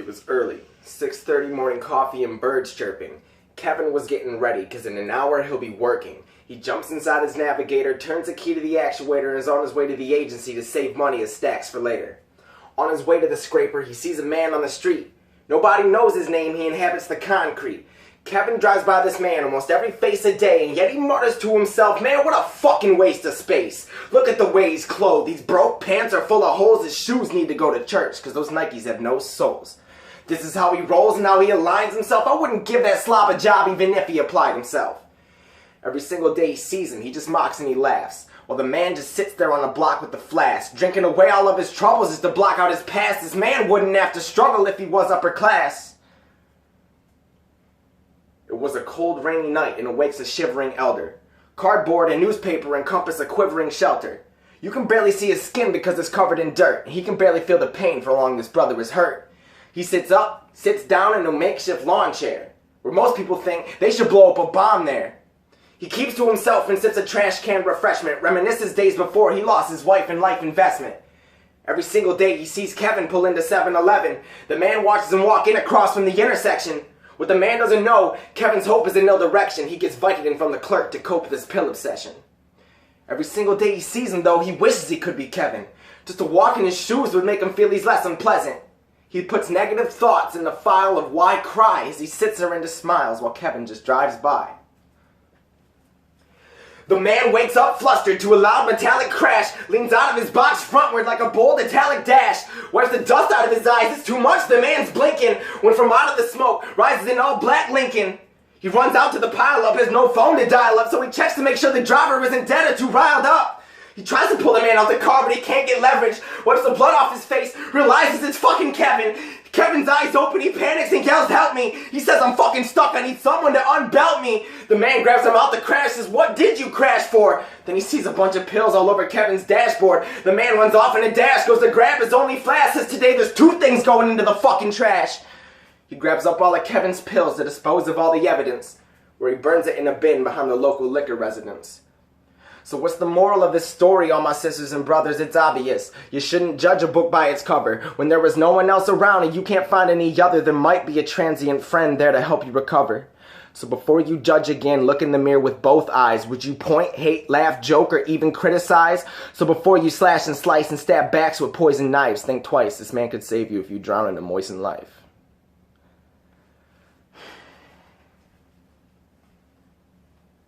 It was early, 6:30 morning coffee and birds chirping. Kevin was getting ready, cause in an hour he'll be working. He jumps inside his navigator, turns the key to the actuator, and is on his way to the agency to save money as stacks for later. On his way to the scraper, he sees a man on the street. Nobody knows his name, he inhabits the concrete. Kevin drives by this man almost every face a day, and yet he mutters to himself, man, what a fucking waste of space. Look at the way he's clothed. These broke pants are full of holes. His shoes need to go to church, cause those Nikes have no soles. This is how he rolls and how he aligns himself. I wouldn't give that slob a job even if he applied himself. Every single day he sees him, he just mocks and he laughs, while the man just sits there on the block with the flask, drinking away all of his troubles just to block out his past. This man wouldn't have to struggle if he was upper class. It was a cold, rainy night and awakes a shivering elder. Cardboard and newspaper encompass a quivering shelter. You can barely see his skin because it's covered in dirt. He can barely feel the pain for long this brother is hurt. He sits up, sits down in a makeshift lawn chair, where most people think they should blow up a bomb there. He keeps to himself and sips a trash can refreshment, reminisces days before he lost his wife and life investment. Every single day he sees Kevin pull into 7-Eleven. The man watches him walk in across from the intersection. What the man doesn't know, Kevin's hope is in no direction. He gets Vicodin from the clerk to cope with his pill obsession. Every single day he sees him though, he wishes he could be Kevin. Just to walk in his shoes would make him feel he's less unpleasant. He puts negative thoughts in the file of why cry as he sits there and just smiles while Kevin just drives by. The man wakes up flustered to a loud metallic crash, leans out of his box frontward like a bold italic dash, wipes the dust out of his eyes. It's too much, the man's blinking, when from out of the smoke rises an all-black Lincoln. He runs out to the pile-up, has no phone to dial up, so he checks to make sure the driver isn't dead or too riled up. He tries to pull the man out the car, but he can't get leverage. Wipes the blood off his face, realizes it's fucking Kevin. Kevin's eyes open, he panics and yells, help me. He says, I'm fucking stuck, I need someone to unbelt me. The man grabs him out the crash, says, what did you crash for? Then he sees a bunch of pills all over Kevin's dashboard. The man runs off in a dash, goes to grab his only flask, says, today there's 2 things going into the fucking trash. He grabs up all of Kevin's pills to dispose of all the evidence, where he burns it in a bin behind the local liquor residence. So what's the moral of this story, all my sisters and brothers? It's obvious. You shouldn't judge a book by its cover. When there was no one else around and you can't find any other, there might be a transient friend there to help you recover. So before you judge again, look in the mirror with both eyes. Would you point, hate, laugh, joke, or even criticize? So before you slash and slice and stab backs with poison knives, think twice. This man could save you if you drown in a moistened life.